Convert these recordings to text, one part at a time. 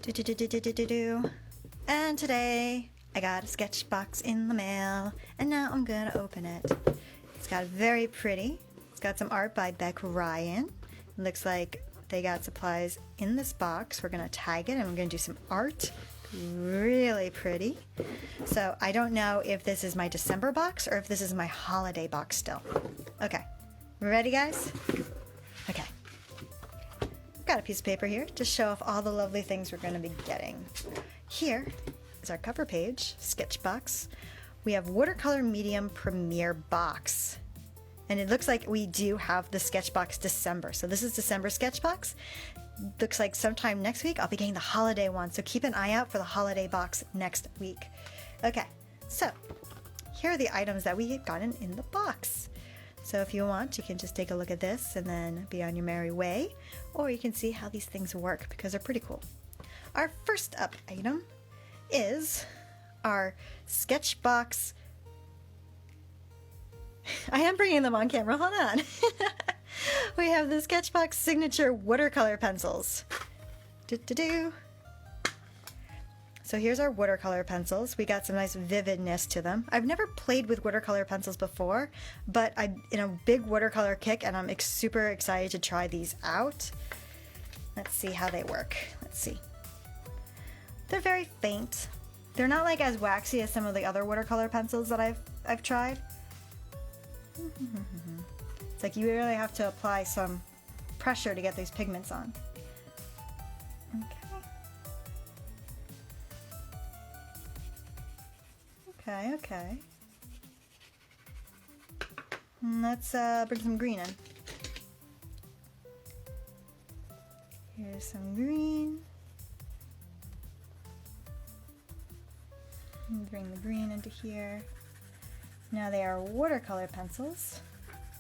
Do, do, do, do, do, do, do, do. And today I got a sketch box in the mail, and now I'm gonna open it. It's got very pretty. It's got some art by Beck Ryan. It looks like they got supplies in this box. We're gonna tag it and we're gonna do some art. Really pretty. So I don't know if this is my December box or if this is my holiday box still. Okay, ready guys? Okay. Got a piece of paper here to show off all the lovely things we're going to be getting. Here is our cover page, sketch box. We have watercolor medium premiere box. And it looks like we do have the sketch box December. So this is December sketch box. Looks like sometime next week I'll be getting the holiday one. So keep an eye out for the holiday box next week. Okay, so here are the items that we have gotten in the box. So if you want, you can just take a look at this and then be on your merry way, or you can see how these things work because they're pretty cool. Our first up item is our sketch box. I am bringing them on camera, hold on. We have the Sketchbox signature watercolor pencils. So here's our watercolor pencils. We got some nice vividness to them. I've never played with watercolor pencils before, but I'm in a big watercolor kick and I'm super excited to try these out. Let's see how they work. Let's see. They're very faint. They're not like as waxy as some of the other watercolor pencils that I've tried. It's like you really have to apply some pressure to get these pigments on. Okay. Let's bring some green in. Here's some green. Bring the green into here. Now they are watercolor pencils.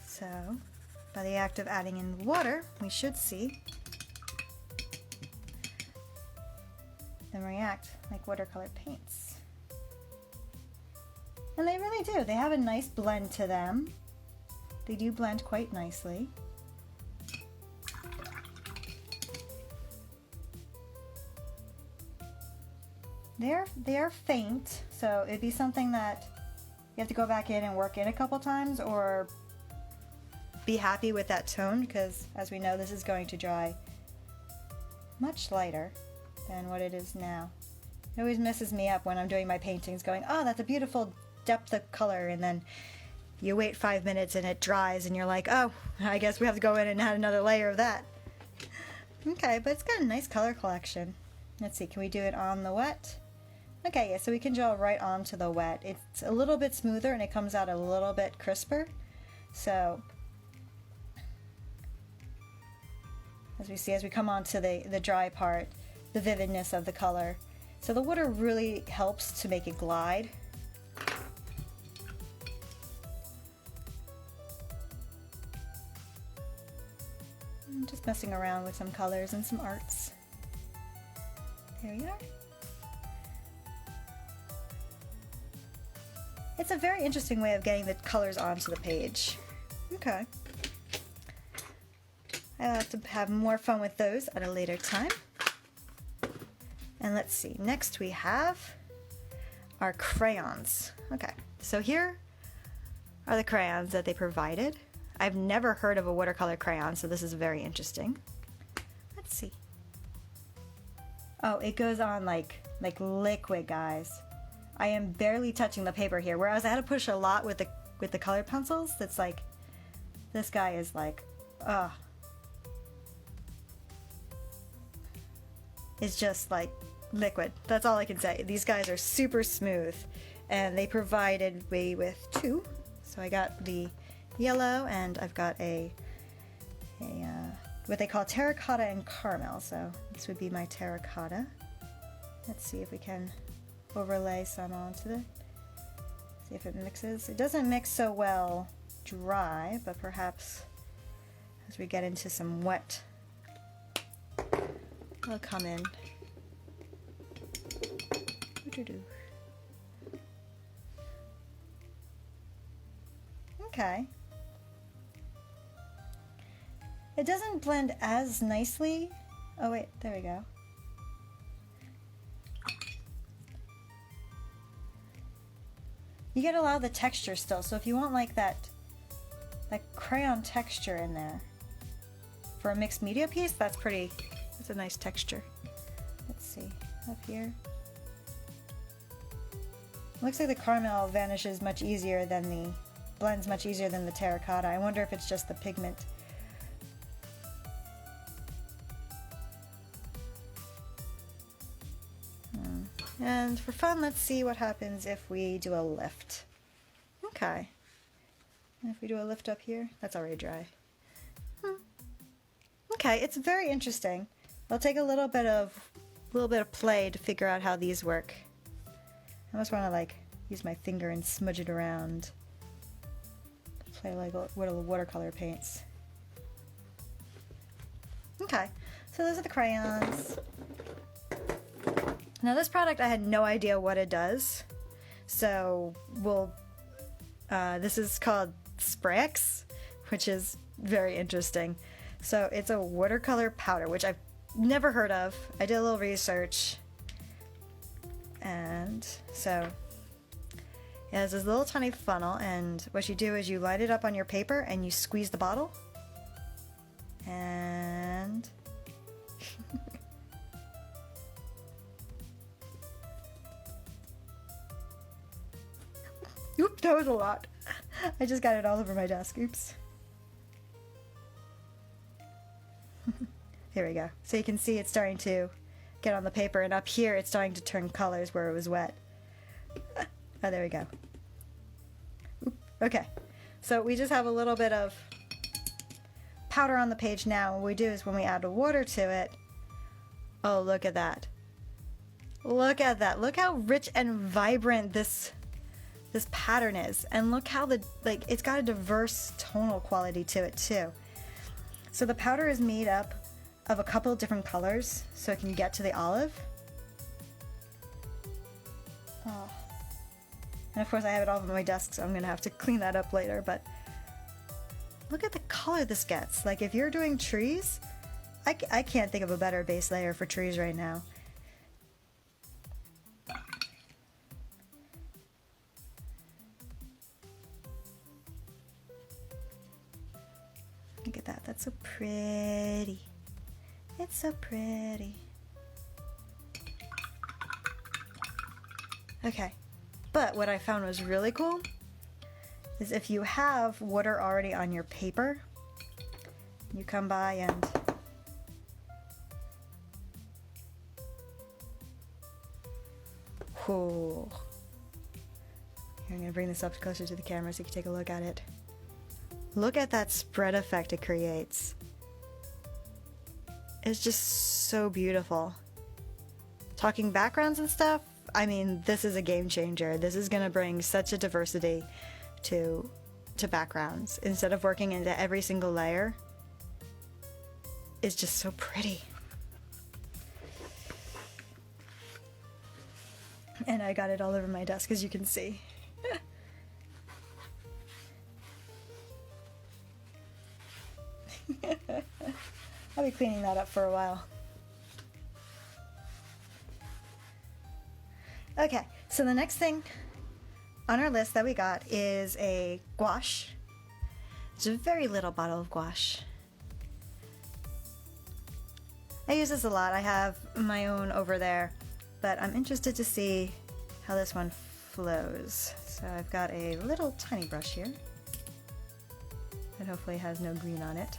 So by the act of adding in water, we should see them react like watercolor paints. And they really do. They have a nice blend to them. They do blend quite nicely. They are faint, so it'd be something that you have to go back in and work in a couple times, or be happy with that tone, because as we know, this is going to dry much lighter than what it is now. It always messes me up when I'm doing my paintings, going, oh, that's a beautiful depth of color, and then you wait 5 minutes and it dries and you're like, oh, I guess we have to go in and add another layer of that. Okay, but it's got a nice color collection. Let's see, can we do it on the wet? Okay, yeah, so we can draw right onto the wet. It's a little bit smoother and it comes out a little bit crisper. So as we see, as we come on to the dry part, the vividness of the color. So the water really helps to make it glide. I'm just messing around with some colors and some arts. There we are. It's a very interesting way of getting the colors onto the page. Okay. I'll have to have more fun with those at a later time. And let's see, next we have our crayons. Okay, so here are the crayons that they provided. I've never heard of a watercolor crayon, so this is very interesting. Let's see. Oh, it goes on like liquid, guys. I am barely touching the paper here, whereas I had to push a lot with the colored pencils. That's like, this guy is like, it's just like liquid. That's all I can say. These guys are super smooth, and they provided me with two. So I got the yellow, and I've got a what they call terracotta and caramel. So this would be my terracotta. Let's see if we can overlay some onto the, see if it mixes. It doesn't mix so well dry, but perhaps as we get into some wet, it'll come in. Okay. It doesn't blend as nicely. Oh wait, there we go. you get a lot of the texture still. So if you want like that crayon texture in there for a mixed media piece, that's a nice texture. Let's see, up here. Looks like the caramel vanishes much easier than blends much easier than the terracotta. I wonder if it's just the pigment. And for fun, let's see what happens if we do a lift. Okay. And if we do a lift up here, that's already dry. Okay, it's very interesting. I'll take a little bit of play to figure out how these work. I almost want to like use my finger and smudge it around. Play like watercolor paints. Okay, so those are the crayons. Now this product, I had no idea what it does, so this is called Sprax, which is very interesting. So it's a watercolor powder, which I've never heard of. I did a little research, and so it has this little tiny funnel, and what you do is you light it up on your paper and you squeeze the bottle, and Oop, that was a lot. I just got it all over my desk. Oops. Here we go. So you can see it's starting to get on the paper, and up here it's starting to turn colors where it was wet. Oh, there we go. Oop. Okay. So we just have a little bit of powder on the page now. What we do is when we add water to it, oh, look at that. Look at that. Look how rich and vibrant this pattern is, and look how it's got a diverse tonal quality to it too. So the powder is made up of a couple of different colors, so it can get to the olive. Oh. And of course I have it all over my desk, so I'm gonna have to clean that up later, but look at the color this gets. Like if you're doing trees, I can't think of a better base layer for trees right now. Look at that, that's so pretty. It's so pretty. Okay, but what I found was really cool is if you have water already on your paper, you come by and whoa. Here, I'm gonna bring this up closer to the camera so you can take a look at it. Look at that spread effect it creates. It's just so beautiful. Talking backgrounds and stuff, I mean, this is a game changer. This is gonna bring such a diversity to backgrounds. Instead of working into every single layer, it's just so pretty. And I got it all over my desk, as you can see. I'll be cleaning that up for a while. Okay, so the next thing on our list that we got is a gouache. It's a very little bottle of gouache. I use this a lot. I have my own over there, but I'm interested to see how this one flows. So I've got a little tiny brush here that hopefully has no green on it.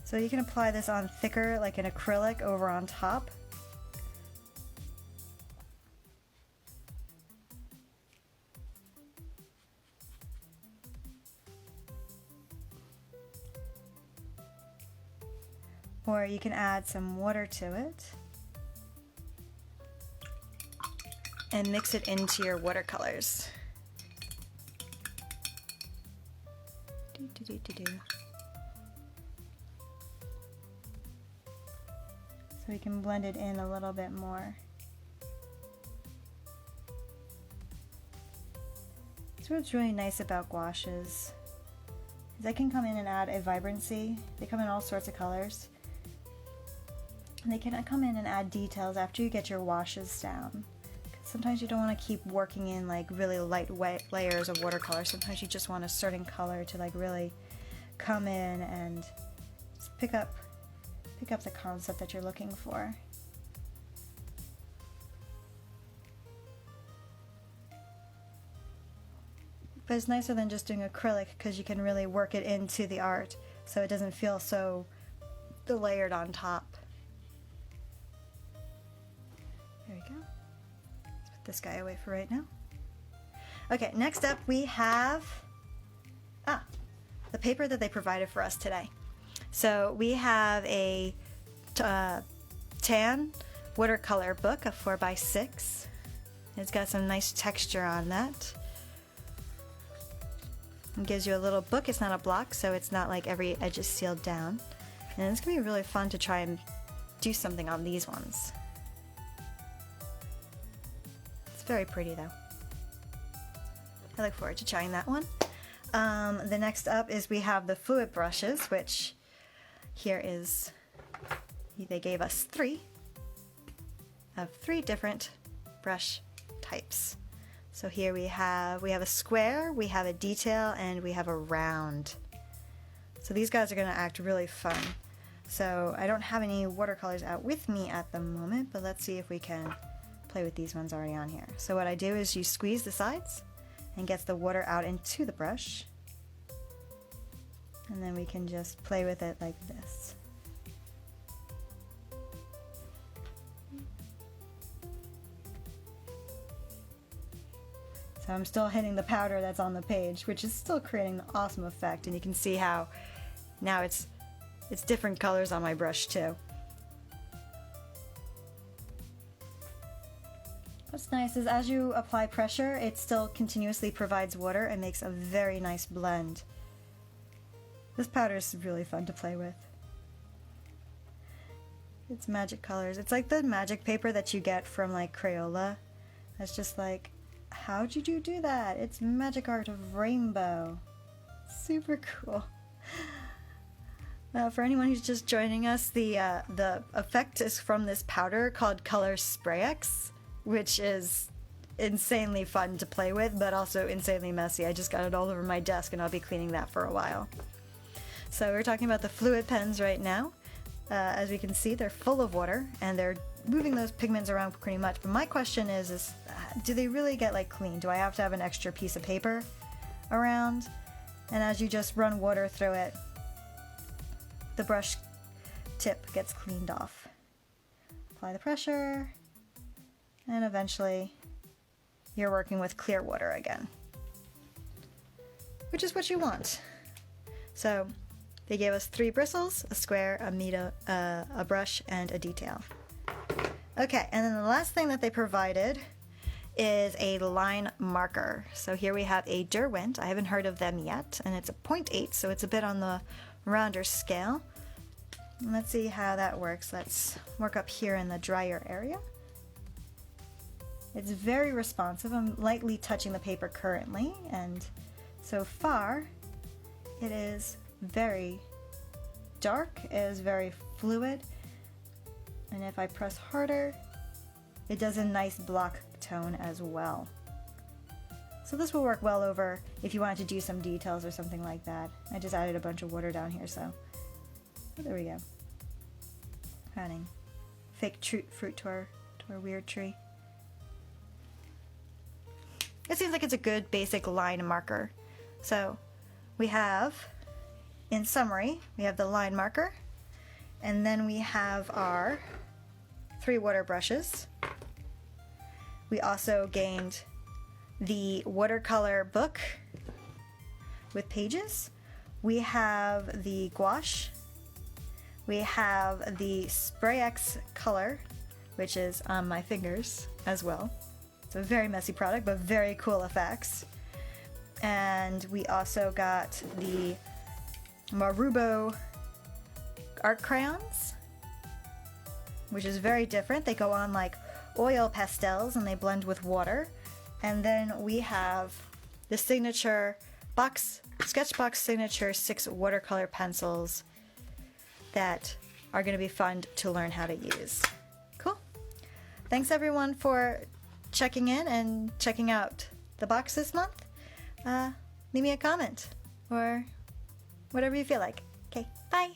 So you can apply this on thicker, like an acrylic, over on top. Or you can add some water to it and mix it into your watercolors. So we can blend it in a little bit more. That's what's really nice about gouaches, is they can come in and add a vibrancy. They come in all sorts of colors. And they can come in and add details after you get your washes down. Sometimes you don't want to keep working in like really lightweight layers of watercolor. Sometimes you just want a certain color to like really come in and just pick up the concept that you're looking for. But it's nicer than just doing acrylic because you can really work it into the art so it doesn't feel so layered on top. There we go. Let's put this guy away for right now. Okay, next up we have the paper that they provided for us today. So we have a tan watercolor book, a 4x6. It's got some nice texture on that. It gives you a little book. It's not a block, so it's not like every edge is sealed down. And it's going to be really fun to try and do something on these ones. It's very pretty though. I look forward to trying that one. The next up is we have the fluid brushes, which here is, they gave us three different brush types. So here we have a square, we have a detail, and we have a round. So these guys are going to act really fun. So I don't have any watercolors out with me at the moment, but let's see if we can play with these ones already on here. So what I do is you squeeze the sides and gets the water out into the brush. And then we can just play with it like this. So I'm still hitting the powder that's on the page, which is still creating an awesome effect, and you can see how now it's different colors on my brush too. What's nice is as you apply pressure, it still continuously provides water and makes a very nice blend. This powder is really fun to play with. It's magic colors. It's like the magic paper that you get from like Crayola. It's just like, how did you do that? It's magic art of rainbow. Super cool. For anyone who's just joining us, the effect is from this powder called Color Spray X, which is insanely fun to play with, but also insanely messy. I just got it all over my desk and I'll be cleaning that for a while. So we're talking about the fluid pens right now. As we can see, they're full of water and they're moving those pigments around pretty much. But my question is do they really get like clean? Do I have to have an extra piece of paper around? And as you just run water through it, the brush tip gets cleaned off. Apply the pressure, and eventually you're working with clear water again, which is what you want. So they gave us 3 bristles, a square, a brush, and a detail. Okay, and then the last thing that they provided is a line marker. So here we have a Derwent. I haven't heard of them yet, and it's a 0.8, so it's a bit on the rounder scale. And let's see how that works. Let's work up here in the drier area. It's very responsive. I'm lightly touching the paper currently, and so far it is very dark, it is very fluid, and if I press harder, it does a nice block tone as well. So this will work well over if you wanted to do some details or something like that. I just added a bunch of water down here, so there we go. Adding fake fruit to our weird tree. It seems like it's a good basic line marker. So we have, in summary, we have the line marker, and then we have our 3 water brushes. We also gained the watercolor book with pages. We have the gouache. We have the Spray X color, which is on my fingers as well. It's a very messy product, but very cool effects. And we also got the Marubo art crayons, which is very different. They go on like oil pastels and they blend with water. And then we have the signature Sketchbox signature 6 watercolor pencils that are going to be fun to learn how to use. Cool. Thanks everyone for checking in and checking out the box this month. Leave me a comment or whatever you feel like. Okay, bye.